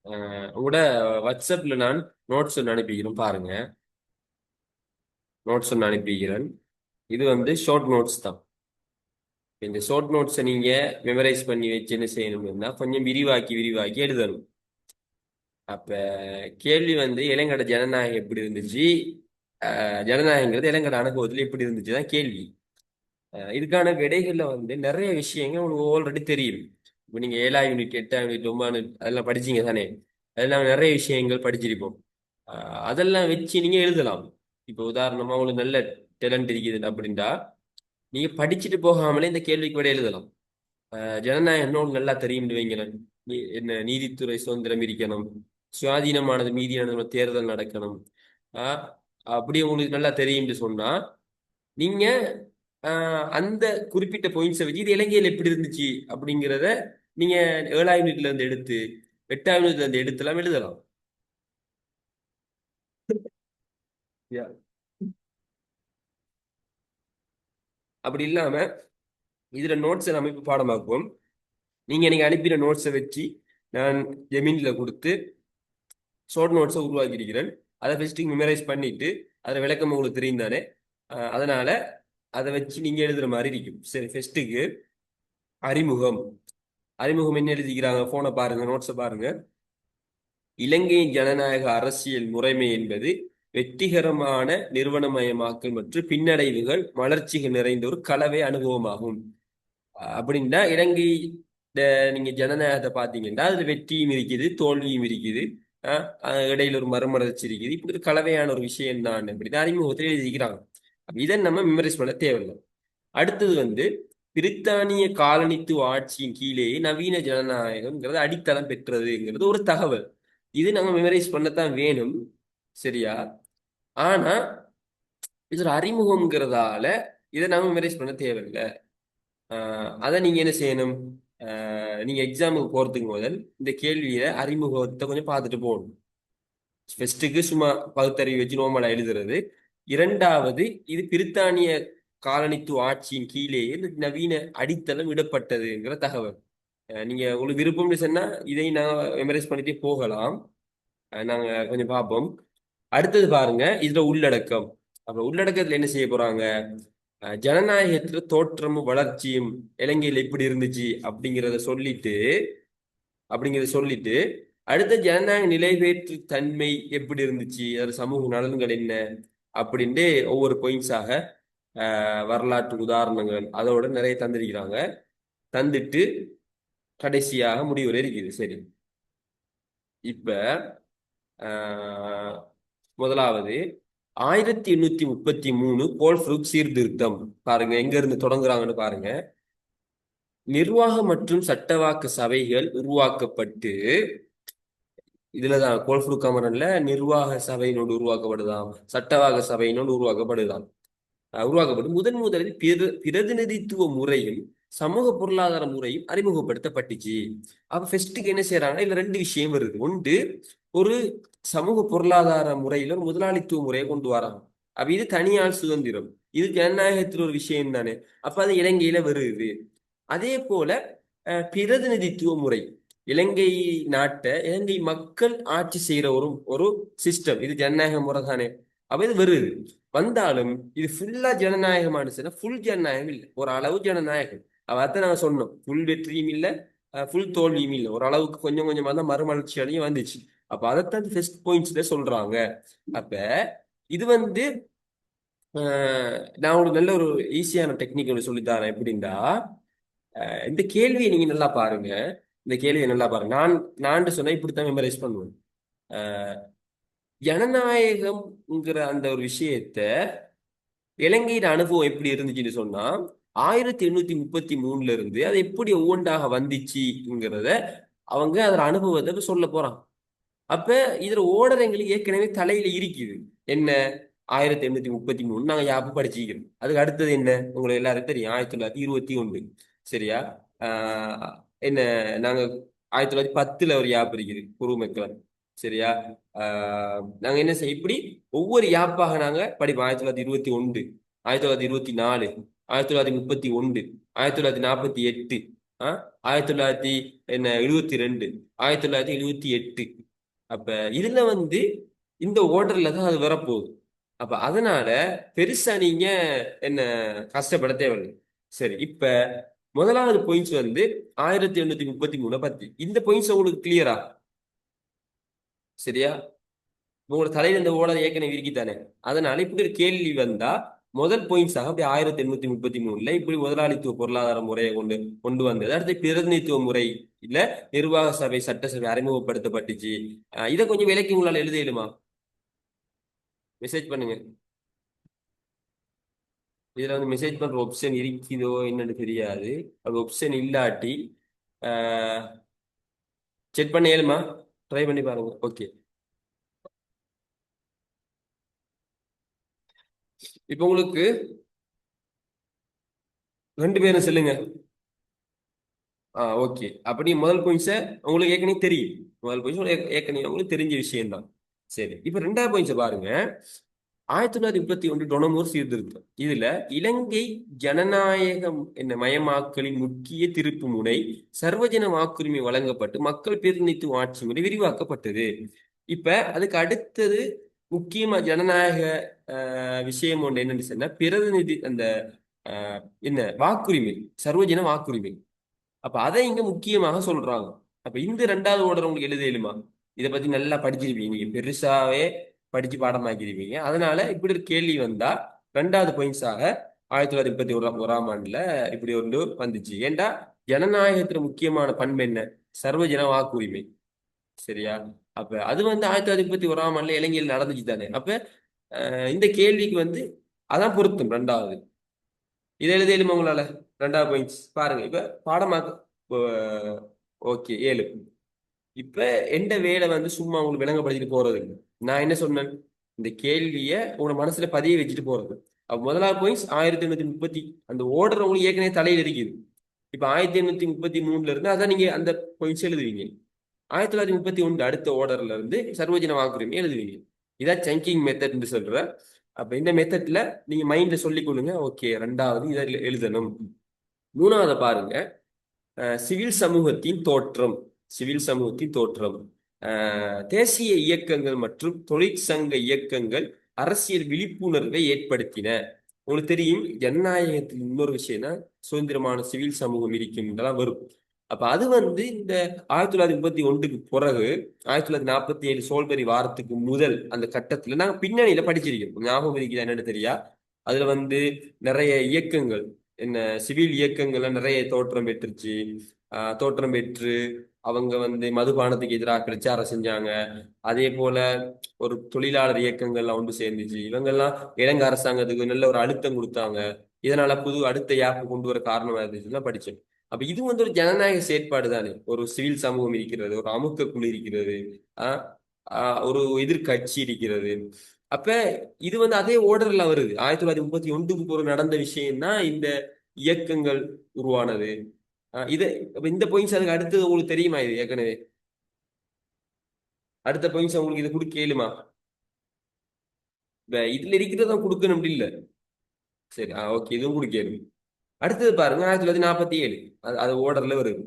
உங்களோட வாட்ஸ்அப்ல நான் நோட்ஸ் ஒன்று அனுப்பிக்கிறேன் பாருங்க. நோட்ஸ் ஒன்று அனுப்பிக்கிறேன். இது வந்து ஷார்ட் நோட்ஸ் தான். இந்த ஷார்ட் நோட்ஸை நீங்க மெமரைஸ் பண்ணி வச்சு என்ன செய்யணும்னா கொஞ்சம் விரிவாக்கி விரிவாக்கி எழுதணும். அப்ப கேள்வி வந்து இளங்கட ஜனநாயகம் எப்படி இருந்துச்சு, ஜனநாயகங்கிறது இளங்கட அனுபவத்தில் எப்படி இருந்துச்சு தான் கேள்வி. இதுக்கான விடைகள்ல வந்து நிறைய விஷயங்கள் உங்களுக்கு ஆல்ரெடி தெரியும். இப்போ நீங்க 7ஆம் யூனிட் 8ஆம் யூனிட் 9ஆம் யூனிட் அதெல்லாம் படிச்சீங்க தானே. அதெல்லாம் நிறைய விஷயங்கள் படிச்சிருப்போம். அதெல்லாம் வச்சு நீங்க எழுதலாம். இப்போ உதாரணமா உங்களுக்கு நல்ல டேலண்ட் இருக்குது அப்படின்டா நீங்க படிச்சுட்டு போகாமலே இந்த கேள்விக்கு விட எழுதலாம். ஜனநாயகம் இன்னொன்று நல்லா தெரியும்னு வைங்களேன். என்ன நீதித்துறை சுதந்திரம் இருக்கணும், சுயாதீனமானது மீதியான தேர்தல் நடக்கணும். ஆஹ் அப்படி உங்களுக்கு நல்லா தெரியும்னு சொன்னா நீங்க அந்த குறிப்பிட்ட பாயிண்ட்ஸை வச்சு இது இலங்கையில் எப்படி இருந்துச்சு அப்படிங்கிறத நீங்க 7ஆம் யூனிட்ல இருந்து எடுத்து 8ஆம் யூனிட்ல இருந்து எடுத்துலாம் எழுதலாம். Yeah. அப்படி இல்லாம இதுல நோட்ஸை நம்ம இப்ப பாடமாக்குவோம். நீங்க அனுப்பின நோட்ஸை வச்சு நான் ஜெமின்ல கொடுத்து ஷார்ட் நோட்ஸை உருவாக்கி இருக்கிறேன். அதை ஃபர்ஸ்ட் மெமரைஸ் பண்ணிட்டு அதை விளக்கம் உங்களுக்கு தெரியும் தானே. அதனால அதை வச்சு நீங்க எழுதுற மாதிரி இருக்கும். சரி, ஃபர்ஸ்ட்டுக்கு அறிமுகம். அறிமுகம் என்ன எழுதிக்கிறாங்க? போனை பாருங்க, நோட்ஸை பாருங்க. இலங்கையின் ஜனநாயக அரசியல் முறைமை என்பது வெற்றிகரமான நிறுவனமயமாக்கல் மற்றும் பின்னடைவுகள் வளர்ச்சிகள் நிறைந்த ஒரு கலவை அனுபவமாகும். அப்படின்னா இலங்கை நீங்க ஜனநாயகத்தை பார்த்தீங்கன்னா அதுல வெற்றியும் இருக்குது, தோல்வியும் இருக்குது. இடையில ஒரு மறுமலர்ச்சி இருக்குது. இப்படி ஒரு கலவையான ஒரு விஷயம் தான் அப்படின்னு அறிமுகத்தில் எழுதிக்கிறாங்க. இதை நம்ம மெமரைஸ் பண்ண தேவையில்லை. அடுத்தது வந்து பிரித்தானிய காலனித்துவ ஆட்சியின் கீழேயே நவீன ஜனநாயகம்ங்கிறது அடித்தளம் பெற்றதுங்கிறது ஒரு தகவல். இது நம்ம மெமரைஸ் பண்ணத்தான் வேணும். சரியா? ஆனா இது ஒரு அறிமுகம்ங்கிறதால இதை நம்ம மெமரைஸ் பண்ண தேவையில்லை. அதை நீங்க என்ன செய்யணும்? நீங்க எக்ஸாமுக்கு போறதுக்கு முதல் இந்த கேள்வியை அறிமுகத்தை கொஞ்சம் பார்த்துட்டு போகணும். ஃபர்ஸ்ட்டுக்கு சும்மா பகுத்தறிவு வச்சு நோமலா எழுதுறது. இரண்டாவது, இது பிரித்தானிய காலனித்துவ ஆட்சியின் கீழேயே இந்த நவீன அடித்தளம் இடப்பட்டதுங்கிற தகவல். நீங்க உங்களுக்கு விருப்பம்னு சொன்னா இதை நான் மெமரைஸ் பண்ணிட்டே போகலாம். நாங்க கொஞ்சம் பார்ப்போம். அடுத்தது பாருங்க, இதுல உள்ளடக்கம். அப்ப உள்ளடக்கத்துல என்ன செய்ய போறாங்க? ஜனநாயகத்துல தோற்றமும் வளர்ச்சியும் இலங்கையில் எப்படி இருந்துச்சு அப்படிங்கிறத சொல்லிட்டு அடுத்த ஜனநாயக நிலைவேற்று தன்மை எப்படி இருந்துச்சு, அது சமூக நலன்கள் என்ன அப்படின்ட்டு ஒவ்வொரு பாயிண்ட்ஸாக வரலாற்று உதாரணங்கள் அதோட நிறைய தந்திருக்கிறாங்க. தந்துட்டு கடைசியாக முடிவுரை இருக்குது. சரி, இப்ப ஆஹ், முதலாவது 1833 கோல்ஃப்ரூக் சீர்திருத்தம். பாருங்க எங்க இருந்து தொடங்குறாங்கன்னு பாருங்க. நிர்வாக மற்றும் சட்டவாக்க சபைகள் உருவாக்கப்பட்டு, இதுலதான் கோல்ஃப்ரூக் கமரன்ல நிர்வாக சபையினோடு உருவாக்கப்படுதாம், சட்டவாக்க சபையினோடு உருவாக்கப்படுதாம். உருவாக்கப்பட்டு முதன் முதலில் பிரதிநிதித்துவ முறையும் சமூக பொருளாதார முறையும் அறிமுகப்படுத்தப்பட்டுச்சு. அப்ப ஃபெஸ்ட்டுக்கு என்ன செய்யறாங்கன்னா இதுல ரெண்டு விஷயம் வருது. ஒன்று, ஒரு சமூக பொருளாதார முறையில ஒரு முதலாளித்துவ முறையை கொண்டு வராங்க. அப்ப இது தனியார் சுதந்திரம், இது ஜனநாயகத்தில் ஒரு விஷயம் தானே. அப்ப அது இலங்கையில வருது. அதே போல பிரதிநிதித்துவ முறை, இலங்கை நாட்டை இலங்கை மக்கள் ஆட்சி செய்யற ஒரு ஒரு சிஸ்டம், இது ஜனநாயக முறை தானே. அப்ப இது வருது. வந்தாலும் இது ஃபுல்லா ஜனநாயகமானுச்சுன்னா ஃபுல் ஜனநாயகம் இல்லை, ஒரு அளவு ஜனநாயகம். அதான் நாங்க சொன்னோம், ஃபுல் வெற்றியும் இல்லை, ஃபுல் தோல்வியும் இல்லை, ஒரு அளவுக்கு கொஞ்சம் கொஞ்சமா தான் மறுமலர்ச்சி அடையும் வந்துச்சு. அப்ப அதைத்தான் ஃபர்ஸ்ட் பாயிண்ட்ஸ்ல சொல்றாங்க. அப்ப இது வந்து நான் ஒரு நல்ல ஒரு ஈஸியான டெக்னிக் ஒன்று சொல்லித்தரேன். எப்படின்னா இந்த கேள்வியை நீங்க நல்லா பாருங்க. இந்த கேள்வியை நல்லா பாருங்க. நான் சொன்னா இப்படித்தான் மெமரைஸ் பண்ணுவேன். அஹ் ஜனநாயகம்ங்கிற அந்த ஒரு விஷயத்த இலங்கையின் அனுபவம் எப்படி இருந்துச்சுன்னு சொன்னா 1833 இருந்து அது எப்படி ஒவ்வொன்றாக வந்துச்சுங்கிறத அவங்க அதோட அனுபவத்தை சொல்ல போறாங்க. அப்ப இதுல ஓடர் எங்களுக்கு ஏற்கனவே தலையில இருக்குது. என்ன? 1833 நாங்க யாப்பு படிச்சுக்கிறோம். அதுக்கு அடுத்தது என்ன? உங்களுக்கு எல்லாரும் தெரியும், 1921. சரியா? ஆஹ் என்ன? நாங்க 1910 ஒரு யாப்பு இருக்குது, குருமெக்கலன். சரியா? நாங்க என்ன செய்ய இப்படி ஒவ்வொரு யாப்பாக நாங்க படிப்போம். 1921, 1924, 1931, 1948, ஆயிரத்தி தொள்ளாயிரத்தி என்ன 72, 1978. அப்ப இதுல வந்து இந்த ஓர்டர்ல தான் அது வரப்போகுது. அப்ப அதனால பெருசா நீங்க என்ன கஷ்டப்பட தேவையில்லை. சரி, இப்ப முதலாவது பாயிண்ட்ஸ் வந்து 1833 பத்தி. இந்த பாயிண்ட்ஸ் உங்களுக்கு கிளியரா? சரியா? உங்களோட தலையில இந்த ஓடர் ஏற்கனவே இருக்கித்தானே. அதனால இப்படி ஒரு கேள்வி வந்தா முதல் பாயிண்ட்ஸாக அப்படி 1833 இப்படி முதலாளித்துவ பொருளாதார முறையை கொண்டு கொண்டு வந்தது. அடுத்து பிரதிநிதித்துவ முறை இல்ல நிர்வாக சபை சட்டசபை அறிமுகப்படுத்தப்பட்டுச்சு. இதை கொஞ்சம் விலைக்கு உங்களால் எழுத இயலுமா? மெசேஜ் பண்ணுங்க. இதுல வந்து மெசேஜ் பண்ற ஆப்ஷன் இருக்குதோ என்னன்னு தெரியாது. அது ஆப்ஷன் இல்லாட்டி செக் பண்ண இயலுமா? ட்ரை பண்ணி பாருங்க. ஓகே, இப்போ உங்களுக்கு ரெண்டு பேரும் சொல்லுங்க. ஓகே, அப்படி முதல் பாயிண்ட்ஸை உங்களுக்கு ஏற்கனவே தெரியும். முதல் பாயிண்ட்ஸ் ஏற்கனவே உங்களுக்கு தெரிஞ்ச விஷயம்தான். சரி, இப்ப ரெண்டாவது பாயிண்ட்ஸை பாருங்க. 1931 டொனமூர் சீர்திருத்தம். இதுல இலங்கை ஜனநாயகம் என்ன மயமாக்கலின் முக்கிய திருப்பு முனை சர்வஜன வாக்குரிமை வழங்கப்பட்டு மக்கள் பிரதிநிதித்துவ ஆட்சி முறை விரிவாக்கப்பட்டது. இப்ப அதுக்கு அடுத்தது முக்கியமா ஜனநாயக விஷயம் ஒன்று என்னன்னு சொன்னா பிரதிநிதி அந்த அஹ், என்ன வாக்குரிமை, சர்வஜன வாக்குரிமை. அப்ப அதை இங்க முக்கியமாக சொல்றாங்க. அப்ப இந்த ரெண்டாவது ஓர்டர் உங்களுக்கு எழுத இயலுமா? இதை பத்தி நல்லா படிச்சிருப்பீங்க, நீங்க பெருசாவே படிச்சு பாடமாக்கிருப்பீங்க. அதனால இப்படி ஒரு கேள்வி வந்தா ரெண்டாவது பாயிண்ட்ஸாக 1931 ஆண்டுல இப்படி ஒன்று வந்துச்சு. ஏண்டா ஜனநாயகத்துல முக்கியமான பண்பு என்ன? சர்வஜன வாக்குரிமை. சரியா? அப்ப அது வந்து 1931 ஆண்டுல இலங்கையில் நடந்துச்சு தானே. அப்ப இந்த கேள்விக்கு வந்து அதான் பொருத்தம் ரெண்டாவது. இதை எழுத இயலுமா உங்களால? ரெண்டாவது பாயிண்ட்ஸ் பாருங்க. இப்ப பாடமாக்க ஓகே, 7. இப்ப எந்த வேலை வந்து சும்மா உங்களுக்கு விளங்கப்படுத்திட்டு போறது இல்லை. நான் என்ன சொன்னேன்? இந்த கேள்வியை உங்களோட மனசுல பதிய வச்சுட்டு போறது. அப்ப முதலாவது பாயிண்ட்ஸ் 1830 அந்த ஓர்டர் உங்களுக்கு ஏற்கனவே தலையில் இருக்குது. இப்ப 1833 இருந்து அதான் நீங்க அந்த பாயிண்ட்ஸ் எழுதுவீங்க. 1931 அடுத்த ஓர்டர்ல இருந்து சர்வஜன வாக்குரிமை எழுதுவீங்க. இதான் சங்கிங் மெத்தட்னு சொல்ற. அப்ப இந்த மெத்தட்ல நீங்க மைண்ட்ல சொல்லிக் கொள்ளுங்க. ஓகே, ரெண்டாவது இதை எழுதணும். மூணாவது பாருங்க. சிவில் சமூகத்தின் தோற்றம். சிவில் சமூகத்தின் தோற்றம். தேசிய இயக்கங்கள் மற்றும் தொழிற்சங்க இயக்கங்கள் அரசியல் விழிப்புணர்வை ஏற்படுத்தின. உங்களுக்கு தெரியும் ஜனநாயகத்தில் இன்னொரு விஷயம்னா சுதந்திரமான சிவில் சமூகம் இருக்கின்றதெல்லாம் வரும். அப்ப அது வந்து இந்த 1931க்கு பிறகு 1947 சோல்பரி வாரத்துக்கு முதல் அந்த கட்டத்துல நாங்க பின்னணியில படிச்சிருக்கோம். ஞாபகம் இருக்கிறது என்னன்னு தெரியா? அதுல வந்து நிறைய இயக்கங்கள் என்ன சிவில் இயக்கங்கள்லாம் நிறைய தோற்றம் பெற்றுச்சு. தோற்றம் பெற்று அவங்க வந்து மதுபானத்துக்கு எதிராக பிரச்சாரம் செஞ்சாங்க. அதே போல ஒரு தொழிலாளர் இயக்கங்கள்லாம் ஒன்று சேர்ந்துச்சு. இவங்கெல்லாம் இலங்கை அரசாங்கத்துக்கு நல்ல ஒரு அழுத்தம் கொடுத்தாங்க. இதனால புது அடுத்த யாப்பு கொண்டு வர காரணமா இருந்துச்சுலாம் படிச்சேன். அப்ப இது வந்து ஒரு ஜனநாயக செயற்பாடு தானே. ஒரு சிவில் சமூகம் இருக்கிறது, ஒரு அமுக்க குழு இருக்கிறது, ஆஹ் ஒரு எதிர்கட்சி இருக்கிறது. அப்ப இது வந்து அதே ஓர்டர்ல வருது. 1931 ஒரு நடந்த விஷயம் தான் இந்த இயக்கங்கள் உருவானது. இது அப்ப இந்த பாயிண்ட்ஸ் அதுக்கு அடுத்தது உங்களுக்கு தெரியுமா? இது ஏற்கனவே அடுத்த பாயிண்ட்ஸ் உங்களுக்கு இது கொடுக்க இயலுமா? இப்ப இதுல இருக்கிறதா கொடுக்கணும் இல்ல. சரி, ஓகே, இதுவும் கொடுக்க இயலும். அடுத்தது பாருங்க, 1947 அது ஓர்டர்ல வருது.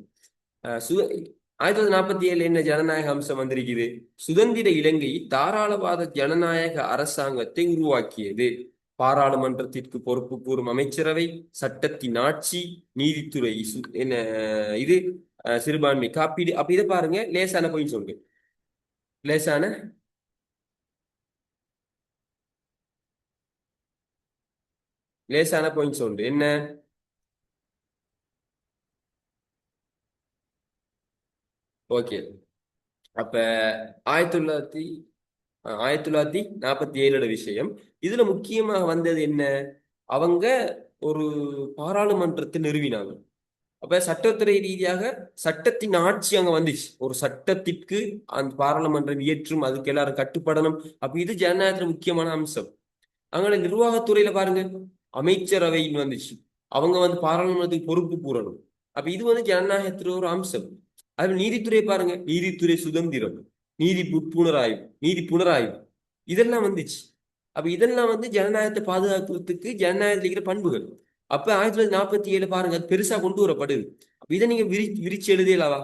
அஹ் சு 1947 என்ன ஜனநாயக அம்சம் வந்திருக்குது? சுதந்திர இலங்கை தாராளவாத ஜனநாயக அரசாங்கத்தை உருவாக்கியது. பாராளுமன்றத்திற்கு பொறுப்பு கூறும் அமைச்சரவை, சட்டத்தின் ஆட்சி, நீதித்துறை என்ன இது சிறுபான்மை காப்பீடு. அப்ப இதை பாருங்க, லேசான பாயிண்ட்ஸ் உண்டு. லேசான லேசான பாயிண்ட்ஸ் உண்டு. என்ன? ஓகே. அப்ப 1900 1947 விஷயம். இதுல முக்கியமாக வந்தது என்ன? அவங்க ஒரு பாராளுமன்றத்தை நிறுவினாங்க. அப்ப சட்டத்துறை ரீதியாக சட்டத்தின் ஆட்சி அங்க வந்துச்சு. ஒரு சட்டத்திற்கு அந்த பாராளுமன்றம் இயற்றும், அதுக்கு எல்லாரும் கட்டுப்படணும். அப்ப இது ஜனநாயகத்துல முக்கியமான அம்சம். அங்க நிர்வாகத்துறையில பாருங்க, அமைச்சரவைன்னு வந்துச்சு. அவங்க வந்து பாராளுமன்றத்துக்கு பொறுப்பு கூறணும். அப்ப இது வந்து ஜனநாயகத்துல ஒரு அம்சம். அது நீதித்துறை பாருங்க, நீதித்துறை சுதந்திரம், நீதி புனராய்வு, நீதி புனராய்வு, இதெல்லாம் வந்துச்சு. அப்ப இதெல்லாம் வந்து ஜனநாயகத்தை பாதுகாக்கிறதுக்கு ஜனநாயகத்தில் இருக்கிற பண்புகள். அப்ப 1947 பாருங்க, அது பெருசா கொண்டு வரப்படுது. இதை நீங்க விரிச்சு எழுதியலாவா?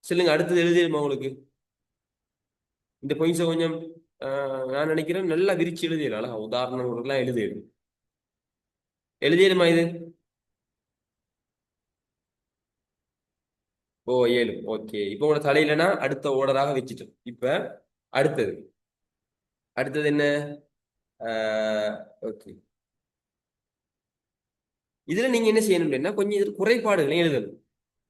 சொல்லுங்க, அடுத்தது எழுதிடுமா உங்களுக்கு? இந்த பாயிண்ட்ஸை கொஞ்சம் நான் நினைக்கிறேன் நல்லா விரிச்சு எழுதிடலாம். உதாரணங்கள்லாம் எழுதிடும். எழுதிடுமா இது? ஓ, 7. ஓகே, இப்போ உங்களோட தலையிலனா அடுத்த ஓர்டராக வச்சுட்டோம். இப்ப அடுத்தது அடுத்தது என்ன? ஓகே, இதுல நீங்க என்ன செய்யணும்னா கொஞ்சம் இது குறைபாடுகளை எழுதணும்.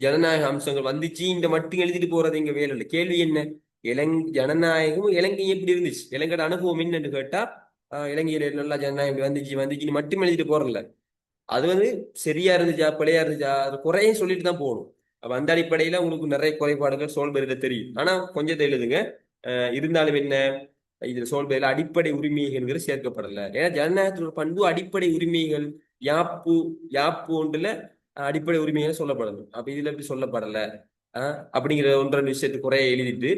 ஜனநாயக அம்சங்கள் வந்துச்சு இந்த மட்டும் எழுதிட்டு போறது எங்க வேலை இல்லை. கேள்வி என்ன? ஜனநாயகமும் இலங்கை எப்படி இருந்துச்சு, இலங்கையோட அனுபவம் என்னன்னு கேட்டா, இலங்கையில நல்லா ஜனநாயகம் இப்படி வந்துச்சு வந்துச்சுன்னு மட்டும் எழுதிட்டு போறல. அது வந்து சரியா இருந்துச்சா பிழையா இருந்துச்சா அது குறையும் சொல்லிட்டு தான் போகணும். அப்ப அந்த அடிப்படையில உங்களுக்கு நிறைய குறைபாடுகள் சோல்பேரியில தெரியும். ஆனா கொஞ்சத்தை எழுதுங்க. இருந்தாலும் என்ன, இதுல சோல்பேரியில அடிப்படை உரிமைகள் சேர்க்கப்படல. ஏன்னா ஜனநாயகத்தோட பண்பு அடிப்படை உரிமைகள். யாப்பு யாப்பு ஒன்றுல அடிப்படை உரிமைகள் சொல்லப்படணும். அப்ப இதுல எப்படி சொல்லப்படல? அப்படிங்கிற ஒன்றரை விஷயத்துக்கு குறைய எழுதிட்டு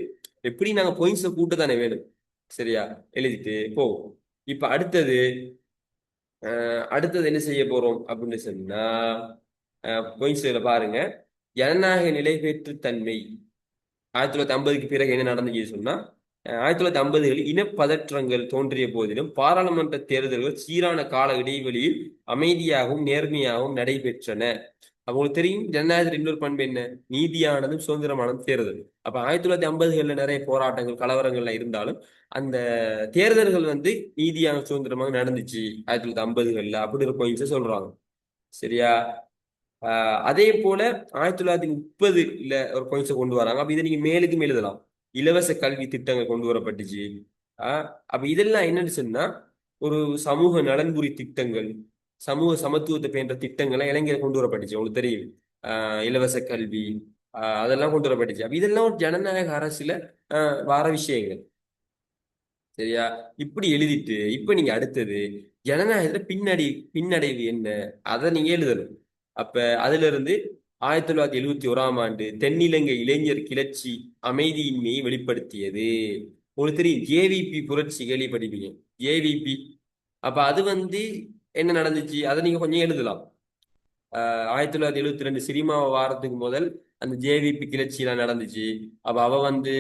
எப்படி நாங்க பாயிண்ட்ஸை கூட்ட தானே வேணும். சரியா? எழுதிட்டு போவோம். இப்ப அடுத்தது என்ன செய்ய போறோம் அப்படின்னு சொன்னா, பாயிண்ட்ஸ்ல பாருங்க. ஜனநாயக நிலைபெற்று தன்மை 1950க்கு பிறகு என்ன நடந்துச்சு சொன்னா, 1950களில் இனப்பதற்றங்கள் தோன்றிய போதிலும் பாராளுமன்ற தேர்தல்கள் சீரான கால இடைவெளியில் அமைதியாகவும் நேர்மையாகவும் நடைபெற்றன. அவங்களுக்கு தெரியும் ஜனநாயகத்தில் இன்னொரு பண்பு என்ன? நீதியானதும் சுதந்திரமானதும் தேர்தல். அப்ப 1950களில் நிறைய போராட்டங்கள் கலவரங்கள்ல இருந்தாலும் அந்த தேர்தல்கள் வந்து நீதியான சுதந்திரமாக நடந்துச்சு 1950களில் அப்படி ஒரு பாயிண்ட்ஸை சொல்றாங்க. சரியா? அதே போல 1930ல ஒரு பாயிண்ட்ஸை கொண்டு வராங்க. அப்ப இதை நீங்க மேலுக்கும் எழுதலாம். இலவச கல்வி திட்டங்கள் கொண்டு வரப்பட்டுச்சு. அப்ப இதெல்லாம் என்னன்னு சொன்னா, ஒரு சமூக நலன்புரி திட்டங்கள், சமூக சமத்துவத்தை பேன்ற திட்டங்களை இளைஞர் கொண்டு வரப்பட்டுச்சு. உங்களுக்கு தெரியும். இலவச கல்வி, அதெல்லாம் கொண்டு வரப்பட்டுச்சு. அப்ப இதெல்லாம் ஒரு ஜனநாயக அரசுல வார விஷயங்கள். சரியா? இப்படி எழுதிட்டு இப்ப நீங்க அடுத்தது ஜனநாயகத்துல பின்னடைவு என்ன, அதை நீங்க எழுதணும். அப்ப அதுல இருந்து 1971ஆம் ஆண்டு தென்னிலங்கை இளைஞர் கிளர்ச்சி அமைதியின்மையை வெளிப்படுத்தியது. உங்களுக்கு தெரியும் ஜேவிபி புரட்சி கேள்விப்பட்டிருப்பீங்க. ஜேவிபி. அப்ப அது வந்து என்ன நடந்துச்சு அதை நீங்க கொஞ்சம் எழுதலாம். 1972 சினிமா வாரத்துக்கு முதல் அந்த ஜேவிபி கிளர்ச்சியெல்லாம் நடந்துச்சு. அப்ப அவ வந்து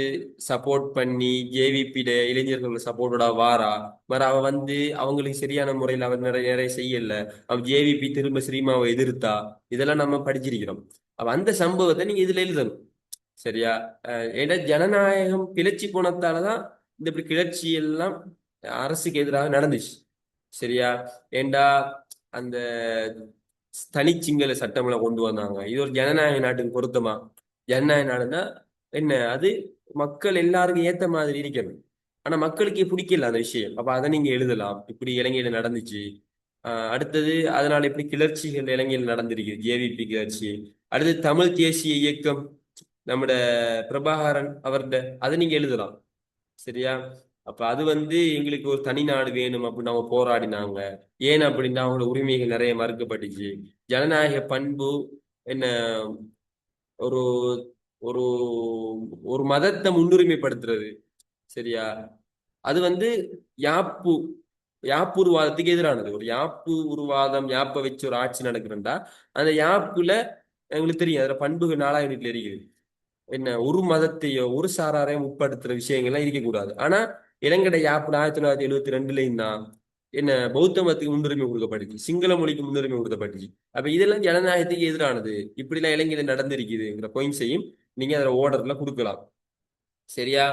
சப்போர்ட் பண்ணி ஜேவிபியில இளைஞர்கள் சப்போர்ட்டோட வாரா. மற அவ வந்து அவங்களுக்கு சரியான முறையில் அவர் நிறைய நிறைய செய்யல. அவ ஜேவிபி திரும்ப சினிமாவை எதிர்த்தா. இதெல்லாம் நம்ம படிச்சிருக்கிறோம். அப்ப அந்த சம்பவத்தை நீங்க இதுல எழுதணும். சரியா? ஏன்னா ஜனநாயகம் கிளர்ச்சி போனதாலதான் இந்த இப்படி கிளர்ச்சி எல்லாம் அரசுக்கு எதிராக நடந்துச்சு. சரியா? ஏண்டா அந்த தனிச்சிங்கள சட்டங்களை கொண்டு வந்தாங்க. இது ஒரு ஜனநாயக நாட்டுக்கு பொருத்தமா? ஜனநாயக நாடுன்னா என்ன, அது மக்கள் எல்லாருக்கும் ஏத்த மாதிரி இருக்கணும். ஆனா மக்களுக்கு பிடிக்கல அந்த விஷயம். அப்ப அதை நீங்க எழுதலாம், இப்படி இலங்கையில நடந்துச்சு. அடுத்தது அதனால இப்படி கிளர்ச்சிகள் இலங்கையில் நடந்திருக்கு, ஜேவிபி கிளர்ச்சி. அடுத்து தமிழ் தேசிய இயக்கம், நம்மட பிரபாகரன் அவர்கிட்ட அதை நீங்க எழுதலாம். சரியா? அப்ப அது வந்து எங்களுக்கு ஒரு தனி நாடு வேணும் அப்படின்னு அவங்க போராடினாங்க. ஏன் அப்படின்னா அவங்களோட உரிமைகள் நிறைய மறுக்கப்பட்டுச்சு. ஜனநாயக பண்பு என்ன, ஒரு ஒரு ஒரு மதத்தை முன்னுரிமைப்படுத்துறது. சரியா? அது வந்து யாப்பு யாப்புருவாதத்துக்கு எதிரானது. ஒரு யாப்பு உருவாதம், யாப்பை வச்சு ஒரு ஆட்சி நடக்குதுண்டா அந்த யாப்புல எங்களுக்கு தெரியும் அதுல பண்புகள் 4 இருக்குது. என்ன, ஒரு மதத்தையோ ஒரு சாராரையும் உட்படுத்துற விஷயங்கள்லாம் இருக்கக்கூடாது. ஆனா இலங்கை யாப்பு 1972லயும் தான் என்ன பௌத்த மதத்துக்கு முன்னுரிமை கொடுக்கப்பட்டுச்சு, சிங்கள மொழிக்கு முன்னுரிமை கொடுக்கப்பட்டுச்சு. அப்ப இதெல்லாம் ஜனநாயகத்துக்கு எதிரானது. இப்படிலாம் இலங்கையில நடந்திருக்குதுங்கிற பாயிண்ட்ஸையும் நீங்க அதுல ஓர்டர்ல கொடுக்கலாம். சரியா?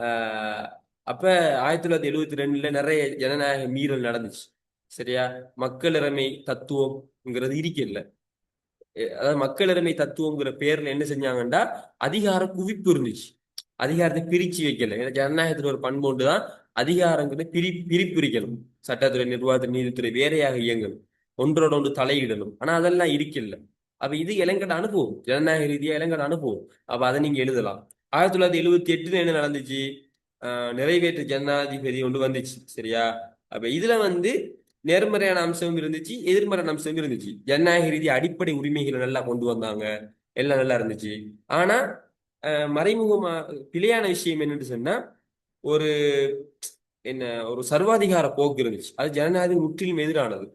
ஆஹ் அப்ப 1972ல நிறைய ஜனநாயக மீறல் நடந்துச்சு. சரியா? மக்களிறமை தத்துவம்ங்கிறது இருக்கல. அதாவது மக்களிறமை தத்துவங்கிற பேர்ல என்ன செஞ்சாங்கன்னா அதிகார குவிப்பு இருந்துச்சு. அதிகாரத்தை பிரிச்சு வைக்கல. ஏன்னா ஜனநாயகத்துல ஒரு பண்பு ஒன்றுதான் அதிகாரங்கிறத பிரிப்பிரிக்கணும். சட்டத்துறை, நிர்வாகத்துறை, நீதித்துறை வேறையாக இயங்கணும். ஒன்றோட ஒன்று தலையிடணும். ஆனா அதெல்லாம் இருக்கல. அப்ப இது இலங்கட அனுபவம், ஜனநாயக ரீதியா இலங்கட அனுபவம். அப்ப அதை நீங்க எழுதலாம். 1978ல என்ன நடந்துச்சு? நிறைவேற்று ஜனாதிபதி ஒன்று வந்துச்சு. சரியா? அப்ப இதுல வந்து நேர்மறையான அம்சமும் இருந்துச்சு, எதிர்மறையான அம்சமும் இருந்துச்சு. ஜனநாயக ரீதி அடிப்படை உரிமைகளை நல்லா கொண்டு வந்தாங்க. எல்லாம் நல்லா இருந்துச்சு. ஆனா மறைமுகமா பிழையான விஷயம் என்னன்னு சொன்னா, ஒரு என்ன ஒரு சர்வாதிகார போக்கு இருந்துச்சு. அது ஜனநாயகம் முற்றிலும் எதிரானது.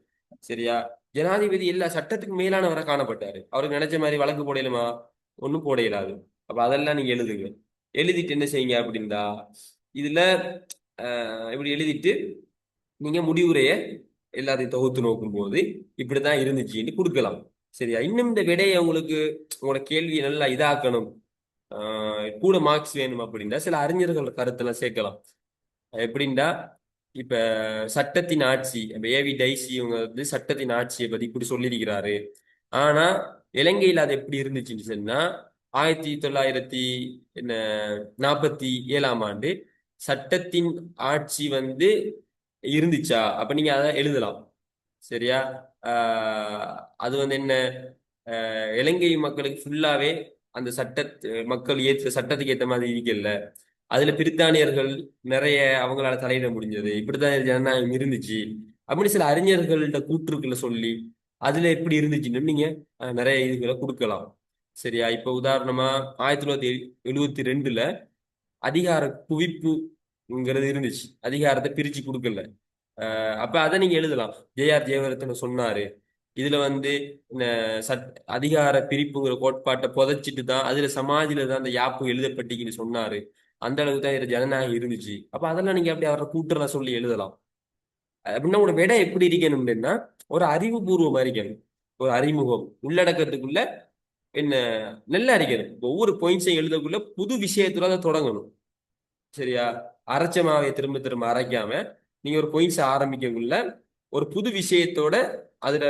சரியா? ஜனாதிபதி எல்லா சட்டத்துக்கும் மேலானவரை காணப்பட்டாரு. அவருக்கு நினைச்ச மாதிரி வழக்கு போடலுமா? ஒன்றும் போட இயலாது. அப்ப அதெல்லாம் நீங்க எழுதுங்க. எழுதிட்டு என்ன செய்யுங்க அப்படின்னா, இதுல இப்படி எழுதிட்டு நீங்க முடிவுரைய எல்லாத்தையும் தொகுத்து நோக்கும் போது இப்படித்தான் இருந்துச்சுன்னு கொடுக்கலாம். சரியா? இன்னும் இந்த விடையை உங்களுக்கு உங்களோட கேள்வியை நல்லா இதாக்கணும், கூட மார்க்ஸ் வேணும் அப்படின்னா சில அறிஞர்கள் கருத்தெல்லாம் சேர்க்கலாம். எப்படின்னா, இப்ப சட்டத்தின் ஆட்சி, இப்ப ஏவி டைசி இவங்க வந்து சட்டத்தின் ஆட்சியை பத்தி இப்படி சொல்லியிருக்கிறாரு. ஆனா இலங்கையில் அது எப்படி இருந்துச்சுன்னு சொன்னா, 1900 என்ன 47ஆம் ஆண்டு சட்டத்தின் ஆட்சி வந்து இருந்துச்சா? அப்ப நீங்க அதை எழுதலாம். சரியா? அது வந்து என்ன, இலங்கை மக்களுக்கு ஃபுல்லாவே அந்த மக்கள் ஏற்ற சட்டத்துக்கு ஏற்ற மாதிரி இருக்கல. அதுல பிரித்தானியர்கள் நிறைய அவங்களால தலையிட முடிஞ்சது, இப்படித்தான் ஜனநாயகம் இருந்துச்சு அப்படின்னு சில அறிஞர்கள்ட்ட கூற்றுக்களை சொல்லி அதுல எப்படி இருந்துச்சுன்னு நீங்க நிறைய இதுகளை கொடுக்கலாம். சரியா? இப்ப உதாரணமா 1972ல அதிகார குவிப்புங்கிறது இருந்துச்சு, அதிகாரத்தை பிரிச்சு கொடுக்கல. அப்ப அதை நீங்க எழுதலாம். ஜே.ஆர். ஜெயவர்தன சொன்னாரு, இதுல வந்து இந்த அதிகார பிரிப்புங்கிற கோட்பாட்டை புதைச்சிட்டு தான் அதுல சமாதியில தான் அந்த யாப்பு எழுதப்பட்டிக்குன்னு சொன்னாரு. அந்த அளவுக்கு தான் இதுல ஜனநாயகம் இருந்துச்சு. அப்ப அதெல்லாம் நீங்க அப்படி அவரை கூட்டுறத சொல்லி எழுதலாம். அப்படின்னா உங்களோட விடை எப்படி இருக்கணும்னா, ஒரு அறிவுபூர்வமா இருக்கணும். ஒரு அறிமுகம் உள்ளடக்கத்துக்குள்ள என்ன நல்லா இருக்கணும். ஒவ்வொரு பாயிண்ட்ஸையும் எழுதக்குள்ள புது விஷயத்துல அதை தொடங்கணும். சரியா? அரைச்ச மாவை திரும்ப திரும்ப அரைக்காம நீங்க ஒரு பாயிண்ட்ஸ் ஆரம்பிக்கக்குள்ள ஒரு புது விஷயத்தோட அதுல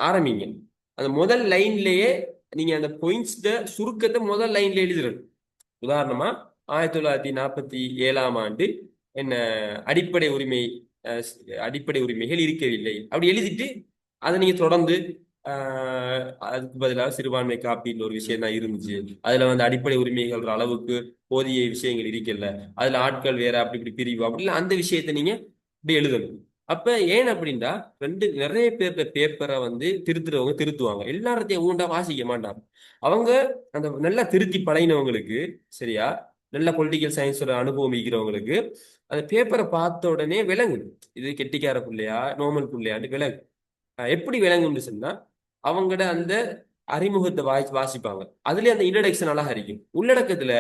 ஆரம்பிங்க. அந்த முதல் லைன்லயே நீங்க அந்த பாயிண்ட்ஸ் சுருக்கத்தை முதல் லைன்ல எழுதிடணும். உதாரணமா 1947ஆம் ஆண்டு என்ன அடிப்படை உரிமை அடிப்படை உரிமைகள் இருக்கவில்லை அப்படி எழுதிட்டு அதை நீங்க தொடர்ந்து அதுக்கு பதிலாக சிறுபான்மை காப்பீடு ஒரு விஷயம் தான் இருந்துச்சு, அதுல வந்து அடிப்படை உரிமைகள் அளவுக்கு போதிய விஷயங்கள் இருக்கல, அதுல ஆட்கள் வேற அப்படி இப்படி பிரிவு அப்படி அந்த விஷயத்த நீங்க இப்படி எழுதணும். அப்ப ஏன் அப்படின்னா, நிறைய பேர்த்த பேப்பரை வந்து திருத்துறவங்க திருத்துவாங்க, எல்லாத்தையும் ஊண்டா வாசிக்க மாட்டாங்க. அவங்க அந்த நல்லா திருத்தி பழகினவங்களுக்கு, சரியா, நல்ல பொலிட்டிக்கல் சயின்ஸோட அனுபவம் இருக்கிறவங்களுக்கு அந்த பேப்பரை பார்த்த உடனே விளங்கும், இது கெட்டிக்கார பிள்ளையா நோமல் பிள்ளையான்னு விளங்கும். எப்படி விளங்கும்னு சொன்னா, அவங்களோட அந்த அறிமுகத்தை வாசிப்பாங்க. அதுலயே அந்த இன்ட்ரடக்ஷன் அழகா இருக்கும். உள்ளடக்கத்துல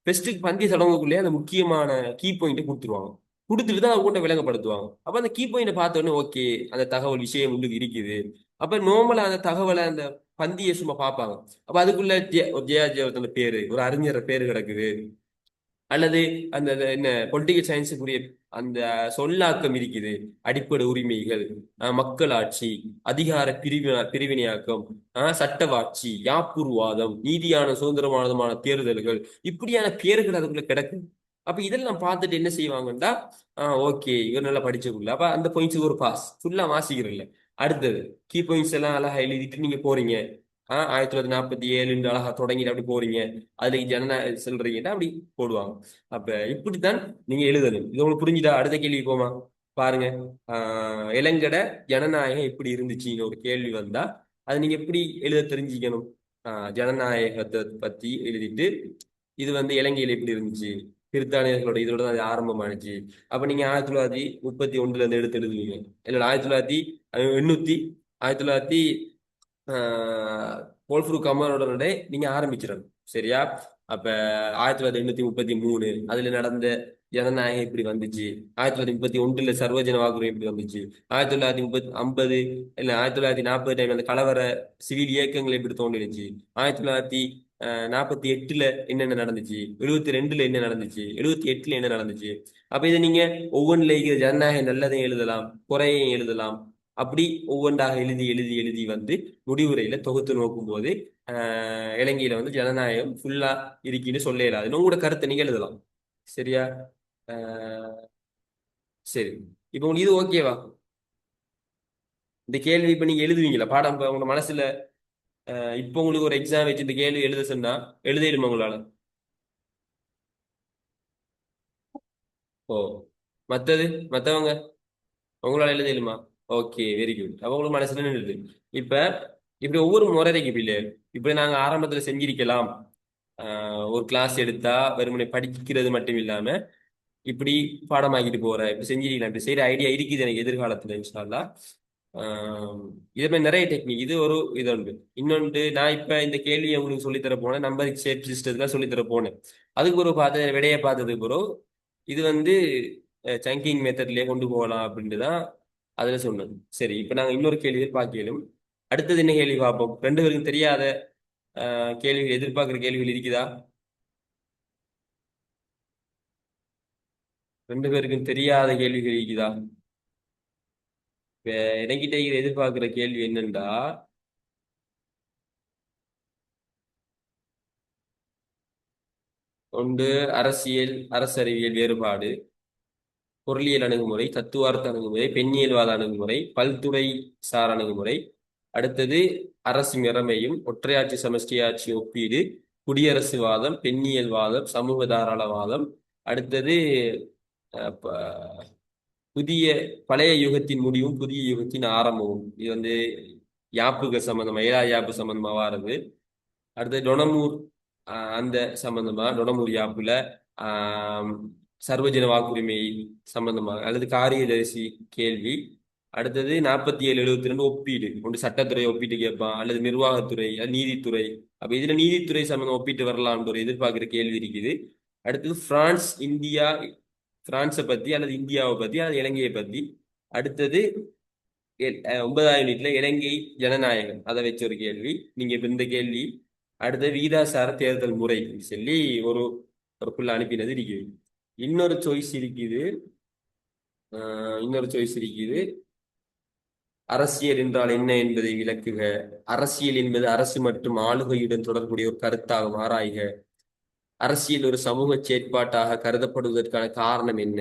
பெஸ்ட்டுக்கு பந்தி தொடங்கக்குள்ளேயே அந்த முக்கியமான கீ பாயிண்ட் கொடுத்துருவாங்க. கொடுத்துட்டு தான் அவங்க கூட விளங்கப்படுத்துவாங்க. அப்ப அந்த கீ பாயிண்ட் பார்த்த உடனே ஓகே, அந்த தகவல் விஷயம் உள்ளுக்கு இருக்குது. அப்ப நார்மலா அந்த தகவலை அந்த பந்தியை சும்மா பார்ப்பாங்க. அப்ப அதுக்குள்ள ஒரு ஜெயராஜ் பேரு, ஒரு அறிஞர் பேரு கிடக்குது, அல்லது அந்த என்ன பொலிட்டிக்கல் சயின்ஸுக்குரிய அந்த சொல்லாக்கம் இருக்குது, அடிப்படை உரிமைகள், மக்களாட்சி, அதிகார பிரிவினையாக்கம், சட்டவாட்சி, யாப்புருவாதம், நீதியான சுதந்திரமானதுமான தேர்தல்கள், இப்படியான பேர்கள் அதுக்குள்ள கிடக்கு. அப்ப இதெல்லாம் பார்த்துட்டு என்ன செய்வாங்கன்னா, ஓகே இவர் நல்லா படிச்சக்குள்ள அப்ப அந்த பாயிண்ட்ஸுக்கு ஒரு பாஸ் ஃபுல்லா வாசிக்கிறல்ல. அடுத்தது கீ பாயிண்ட்ஸ் எல்லாம் அழகா எழுதிட்டு நீங்க போறீங்க. 1947 அழகா தொடங்கிட்டு அப்படி போறீங்க, அதுல ஜனநாயக சொல்றீங்கன்னா அப்படி போடுவாங்க. அப்ப இப்படித்தான் நீங்க எழுதணும். இது உங்களுக்கு புரிஞ்சுதா? அடுத்த கேள்வி போமா பாருங்க. இளங்கட ஜனநாயகம் எப்படி இருந்துச்சுன்னு ஒரு கேள்வி வந்தா அது நீங்க எப்படி எழுத தெரிஞ்சுக்கணும். ஜனநாயகத்தை பத்தி எழுதிட்டு இது வந்து இலங்கையில எப்படி இருந்துச்சு, பிரித்தானியர்களோட இதோட தான் அது ஆரம்பமானுச்சு. அப்ப நீங்க 1931 இருந்து எடுத்து எழுதுவீங்க. இல்ல 1900 போல்ஃப்ரூ கமரோட நீங்க ஆரம்பிச்சிடணும். சரியா? அப்ப 1933 அதுல நடந்த ஜனநாயகம் இப்படி வந்துச்சு. 1931 சர்வஜன வாக்குறுதி இப்படி வந்துச்சு. 1950 இல்ல 1940 டைம் அந்த கலவர சிவில் இயக்கங்கள் எப்படி தோன்றிடுச்சு. 1948 என்னென்ன நடந்துச்சு, 72 என்ன நடந்துச்சு, 78 என்ன நடந்துச்சு. அப்ப இதை நீங்க ஒவ்வொன்றுல இருக்கிற ஜனநாயகம் நல்லதையும் எழுதலாம், குறையையும் எழுதலாம். அப்படி ஒவ்வொன்றாக எழுதி எழுதி எழுதி வந்து முடிவுரையில தொகுத்து நோக்கும் போது இலங்கையில வந்து ஜனநாயகம் ஃபுல்லா இருக்குன்னு சொல்ல இயலாது. உங்களோட கருத்தை நீங்க எழுதலாம். சரியா? ஆஹ் சரி, இப்போ உங்களுக்கு இது ஓகேவா? இந்த கேள்வி இப்ப நீங்க எழுதுவீங்களா பாடம், இப்ப உங்க மனசுல இப்போ உங்களுக்கு ஒரு எக்ஸாம் வச்சு இந்த கேள்வி எழுத சொன்னா எழுதிடுமா உங்களால? ஓ, மத்தது மத்தவங்க உங்களால எழுதிடுமா? Okay, very good. அப்ப உங்களுக்கு மனசுல நின்றுது. இப்ப இப்படி ஒவ்வொரு முறை இருக்கு இப்ப இல்ல, இப்படி நாங்க ஆரம்பத்துல செஞ்சிருக்கலாம். ஒரு கிளாஸ் எடுத்தா வெறுமனே படிக்கிறது மட்டும் இல்லாம இப்படி பாடமாக்கிட்டு போறேன், இப்படி செஞ்சிருக்கலாம், இப்படி செய்யற ஐடியா இருக்குது எனக்கு எதிர்காலத்துல இன்ஷா அல்லாஹ். ஆஹ் இது மாதிரி நிறைய டெக்னிக், இது ஒரு இது உண்டு. இன்னொன்று, நான் இப்ப இந்த கேள்வியை உங்களுக்கு சொல்லித்தர போனேன், நம்பர் ஷேப் சிஸ்டத்துல சொல்லித்தர போனேன். அதுக்கு ஒரு விடையை பார்த்ததுக்கு பிறகு இது வந்து சங்கிங் மெத்தட்லயே கொண்டு போகலாம் அப்படின்ட்டு தான் அதுல சொன்னது. சரி, இப்ப நாங்க இன்னொரு கேள்வியை பார்க்கலும். அடுத்தது என்ன கேள்வி பார்ப்போம்? ரெண்டு பேருக்கும் தெரியாத கேள்விகள், எதிர்பார்க்குற கேள்விகள் இருக்குதா? ரெண்டு பேருக்கும் தெரியாத கேள்விகள் இருக்குதா? இப்ப என்கிட்ட எதிர்பார்க்கிற கேள்வி என்னன்னா, ஒன்று அரசியல் அரசறிவியல் வேறுபாடு, பொருளியல் அணுகுமுறை, தத்துவார்த்த அணுகுமுறை, பெண்ணியல்வாத அணுகுமுறை, பல்துறை சார் அணுகுமுறை. அடுத்தது அரசு மிறமையும் ஒற்றையாட்சி சமஷ்டியாட்சி ஒப்பீடு, குடியரசுவாதம், பெண்ணியல்வாதம், சமூக தாராளவாதம். அடுத்தது புதிய பழைய யுகத்தின் முடிவும் புதிய யுகத்தின் ஆரம்பமும். இது வந்து யாப்புக சம்பந்தமா, ஏழா யாப்பு சம்பந்தமா வாருது. அடுத்து டொனமூர், அந்த சம்பந்தமா டொனமூர் யாப்புல ஆஹ் சர்வஜன வாக்குரிமை சம்பந்தமாக அல்லது காரியதரிசி கேள்வி. அடுத்தது 47-72 ஒப்பீடு, ஒன்று சட்டத்துறை ஒப்பீட்டு கேட்பான், அல்லது நிர்வாகத்துறை, நீதித்துறை. அப்ப இதுல நீதித்துறை சம்பந்தம் ஒப்பீட்டு வரலாம்னு ஒரு எதிர்பார்க்கிற கேள்வி இருக்குது. அடுத்தது பிரான்ஸ் இந்தியா, பிரான்ஸை பத்தி அல்லது இந்தியாவை பத்தி அல்லது இலங்கையை பத்தி. அடுத்தது 9ஆம் யூனிட்ல இலங்கை ஜனநாயகம், அதை வச்ச ஒரு கேள்வி. நீங்க இப்ப இந்த கேள்வி. அடுத்தது வீதாசார தேர்தல் முறை சொல்லி ஒரு ஒரு புள்ள அனுப்பினது இருக்குது. இன்னொரு சாய்ஸ் இருக்குது. இன்னொரு சாய்ஸ் இருக்குது. அரசியல் என்றால் என்ன என்பதை விளக்குக. அரசியல் என்பது அரசு மற்றும் ஆளுகையுடன் தொடர்புடைய ஒரு கருத்தாகும், ஆராய்க. அரசியல் ஒரு சமூக செயற்பாட்டாக கருதப்படுவதற்கான காரணம் என்ன?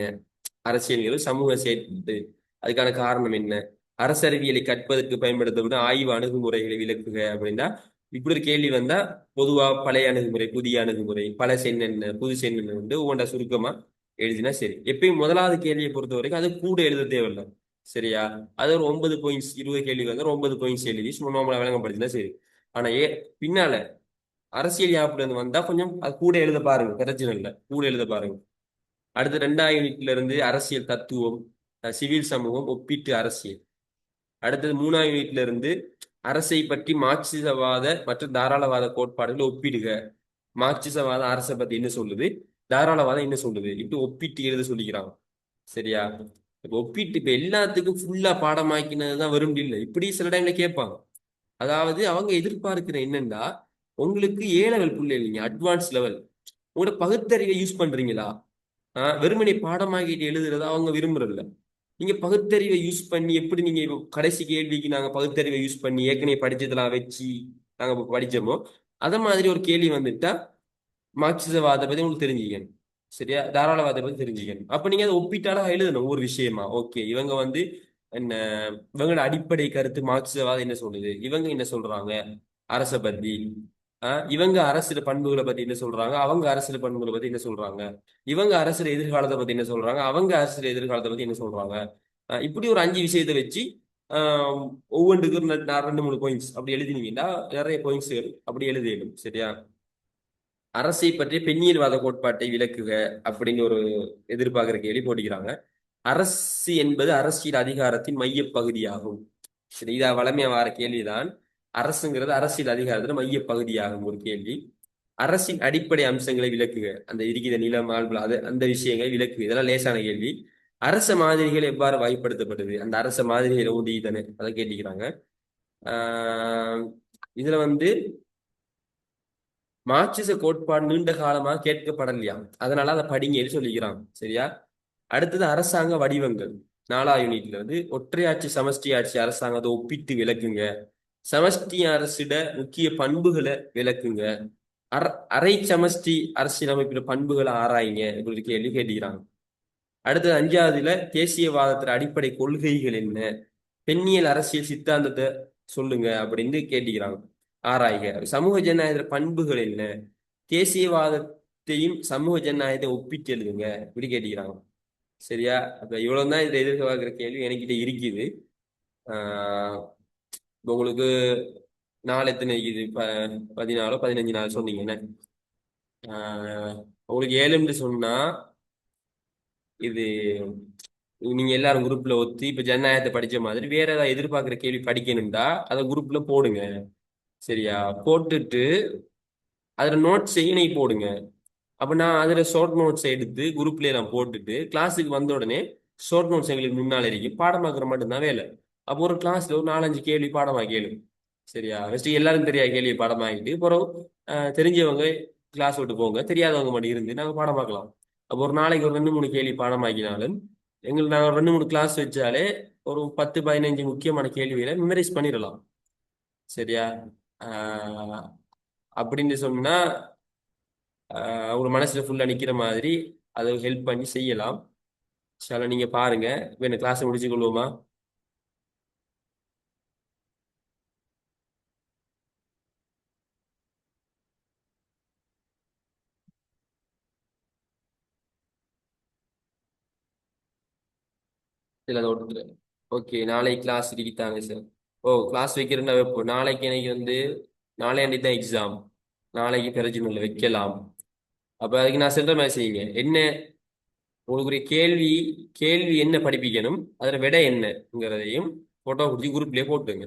அரசியல் ஒரு சமூக செயற்பாடு, அதுக்கான காரணம் என்ன? அரசறிவியலை கற்பதற்கு பயன்படுத்தப்படும் ஆய்வு அணுகுமுறைகளை விளக்குக அப்படின்னா, இப்படி ஒரு கேள்வி வந்தா பொதுவா பழைய அணுகுமுறை, புதிய அணுகுமுறை, பல சென்னென்ன, புது சென்னென்ன வந்து ஒவ்வொன்றா சுருக்கமா எழுதினா சரி. எப்பயும் முதலாவது கேள்வியை பொறுத்த வரைக்கும் அது கூட எழுத தேவையில்லை. சரியா? அது ஒரு 9 பாயிண்ட்ஸ், 20 கேள்வி வந்து ஒரு 9 பாயிண்ட்ஸ் எழுதி சும்மா நார்மலா விளங்கப்படுத்தினா சரி. ஆனா பின்னால அரசியல் யாப்புல இருந்து வந்தா கொஞ்சம் அது கூட எழுத பாருங்க, பிரச்சனை இல்லை, கூட எழுத பாருங்க. அடுத்து 2ஆம் யூனிட்ல இருந்து அரசியல் தத்துவம், சிவில் சமூகம், ஒப்பீட்டு அரசியல். அடுத்தது 3ஆம் யூனிட்ல இருந்து அரசை பற்றி மார்க்சிசவாத மற்றும் தாராளவாத கோட்பாடுகளை ஒப்பிடுக. மார்க்சிசவாத அரசை பத்தி என்ன சொல்லுது, தாராளவாதம் என்ன சொல்லுது, இப்படி ஒப்பிட்டு எழுத சொல்லிக்கிறாங்க. சரியா? இப்ப ஒப்பிட்டு இப்ப எல்லாத்துக்கும் ஃபுல்லா பாடமாக்கினதுதான் வரும் இல்லை, இப்படி சில டைம்ல கேட்பாங்க. அதாவது அவங்க எதிர்பார்க்கிற என்னன்னா, உங்களுக்கு ஏ லெவல் புள்ள இல்லைங்க, அட்வான்ஸ் லெவல். உங்களோட பகுத்தறிவை யூஸ் பண்றீங்களா? வெறுமனை பாடமாக்கிட்டு எழுதுறத அவங்க விரும்புறதில்ல. நீங்க பகுத்தறிவை யூஸ் பண்ணி எப்படி நீங்க இப்போ கடைசி கேள்விக்கு நாங்க பகுத்தறிவை யூஸ் பண்ணி ஏற்கனவே படிச்சதெல்லாம் வச்சு நாங்க இப்ப படிச்சோமோ, அத மாதிரி ஒரு கேள்வி வந்துட்டா மார்க்சிசவாத பத்தி உங்களுக்கு தெரிஞ்சுக்கணும். சரியா? தாராளவாத பத்தி தெரிஞ்சுக்கணும். அப்ப நீங்க அதை ஒப்பிட்டாலும் எழுதணும் ஒரு விஷயமா. ஓகே, இவங்க வந்து என்ன, இவங்களோட அடிப்படை கருத்து மார்க்சிசவாதம் என்ன சொல்லுது, இவங்க என்ன சொல்றாங்க அரசை பத்தி. இவங்க அரசியல் பண்புகளை பத்தி என்ன சொல்றாங்க, அவங்க அரசியல் பண்புகளை பத்தி என்ன சொல்றாங்க, இவங்க அரசியல் எதிர்காலத்தை பத்தி என்ன சொல்றாங்க, அவங்க அரசியல் எதிர்காலத்தை பத்தி என்ன சொல்றாங்க. இப்படி ஒரு 5 விஷயத்தை வச்சு ஆஹ் ஒவ்வொன்றுக்கும் 2-3 பாயிண்ட்ஸ் அப்படி எழுதினீங்கன்னா நிறைய பாயிண்ட்ஸ் அப்படி எழுதிடும். சரியா? அரசை பற்றிய பெண்ணியல்வாத கோட்பாட்டை விளக்குக அப்படின்னு ஒரு எதிர்பார்க்கிற கேள்வி போட்டிக்கிறாங்க. அரசு என்பது அரசியல் அதிகாரத்தின் மைய பகுதியாகும். சரி, இதா வளமையா வார கேள்விதான். அரசுங்கிறது அரசியல் அதிகாரத்துல மைய பகுதியாகும் ஒரு கேள்வி. அரசின் அடிப்படை அம்சங்களை விளக்குக, அந்த இருக்கிற நிலம், ஆள்புல, அது அந்த விஷயங்களை விளக்குக. இதெல்லாம் லேசான கேள்வி. அரச மாதிரிகள் எவ்வாறு வகைப்படுத்தப்படுது, அந்த அரச மாதிரிகளை ஊதி தானே அதை கேட்டிக்கிறாங்க. ஆஹ் இதுல வந்து மார்க்சிச கோட்பாடு நீண்ட காலமாக கேட்கப்படலையா, அதனால அதை படிங்கன்னு சொல்லிக்கிறாங்க. சரியா? அடுத்தது அரசாங்க வடிவங்கள். 4ஆம் யூனிட்ல வந்து ஒற்றையாட்சி சமஷ்டி ஆட்சி அரசாங்கத்தை ஒப்பிட்டு விளக்குங்க. சமஷ்டி அரசிட முக்கிய பண்புகளை விளக்குங்க. அர அரை சமஷ்டி அரசியலமைப்பின் பண்புகளை ஆராயுங்க, இப்படி ஒரு கேள்வி கேட்டுக்கிறாங்க. அடுத்தது 5ஆவதுல தேசியவாதத்துல அடிப்படை கொள்கைகள் என்ன, பெண்ணியல் அரசியல் சித்தாந்தத்தை சொல்லுங்க அப்படின்னு கேட்டுக்கிறாங்க. ஆராய்க. சமூக ஜனநாயக பண்புகள் என்ன, தேசியவாதத்தையும் சமூக ஜனநாயகத்தை ஒப்பிட்டு எழுதுங்க, இப்படி கேட்டுக்கிறாங்க. சரியா? அப்ப இவ்வளவுதான் இதுல எதிர்பார்க்கிற கேள்வி என்கிட்ட இருக்குது. ஆஹ் இப்ப உங்களுக்கு நாள் எத்தனை இருக்குது? 14-15 நாள் சொன்னீங்க என்ன? உங்களுக்கு 7ன்னு சொன்னா இது நீங்க எல்லாரும் குரூப்ல ஒத்தி இப்ப ஜனநாயகத்தை படிச்ச மாதிரி வேற ஏதாவது எதிர்பார்க்குற கேள்வி படிக்கணும்டா அதை குரூப்ல போடுங்க. சரியா? போட்டுட்டு அதுல நோட்ஸ் நீ போடுங்க. அப்ப நான் அதுல ஷார்ட் நோட்ஸ் எடுத்து குரூப்லயே நான் போட்டுட்டு கிளாஸுக்கு வந்த உடனே ஷார்ட் நோட்ஸ் எங்களுக்கு முன்னால இருக்கும், பாடமாக்குற மட்டும்தான் வேலை. அப்போ ஒரு கிளாஸ்ல ஒரு 4-5 கேள்வி பாடமா கேளு. சரியா? ஃபர்ஸ்ட் எல்லாரும் தெரியாத கேள்வி பாடமாக்கிட்டு அப்புறம் தெரிஞ்சவங்க கிளாஸ் விட்டு போங்க, தெரியாதவங்க மட்டும் இருந்து நாங்க பாடமாக்கலாம். அப்போ ஒரு நாளைக்கு ஒரு 2-3 கேள்வி பாடமாக்கினாலும் எங்களுக்கு நாங்கள் 2-3 கிளாஸ் வச்சாலே ஒரு 10-15 முக்கியமான கேள்விகளை மெமரைஸ் பண்ணிடலாம். சரியா? ஆஹ் அப்படின்னு சொன்னா அவங்க மனசுல ஃபுல்லா நிக்கிற மாதிரி அதை ஹெல்ப் பண்ணி செய்யலாம். சில நீங்க பாருங்க. இப்ப இந்த கிளாஸ் முடிச்சு கொள்வோமா? இல்ல அதை விட்டுரு. ஓகே, நாளைக்கு கிளாஸ் இருக்கிட்டாங்க சார். ஓ, கிளாஸ் வைக்கிறேன்னா வைப்போம். நாளைக்கு எனக்கு வந்து நாளையாண்டி தான் எக்ஸாம். நாளைக்கு பிரச்சனை வைக்கலாம். அப்ப அதுக்கு நான் சென்ற மாதிரி செய்யுங்க என்ன. உங்களுக்கு ஒரு கேள்வி கேள்வி என்ன படிப்பிக்கணும், அதில் விடை என்னங்கிறதையும் போட்டோ பிடிச்சி குரூப்லேயே போட்டுங்க.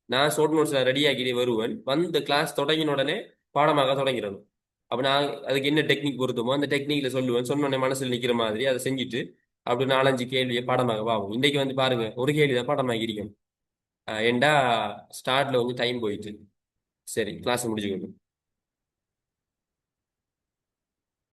நான் ஷார்ட் நோட்ஸ் ரெடி ஆக்கிட்டே வருவேன். வந்து கிளாஸ் தொடங்கின உடனே பாடமாக தொடங்கிடணும். அப்போ நான் அதுக்கு என்ன டெக்னிக் பொருத்தமோ அந்த டெக்னிக்ல சொல்லுவேன். சொன்ன உடனே மனசில் நிற்கிற மாதிரி அதை செஞ்சுட்டு அப்படி 4-5 கேள்வியை பாடமாக ஆகும். இன்றைக்கு வந்து பாருங்க ஒரு கேள்வி தான் பாடமாக இருக்கும். ஏண்டா ஸ்டார்ட்ல வந்து டைம் போயிட்டு. சரி, கிளாஸ் முடிச்சுக்கணும்.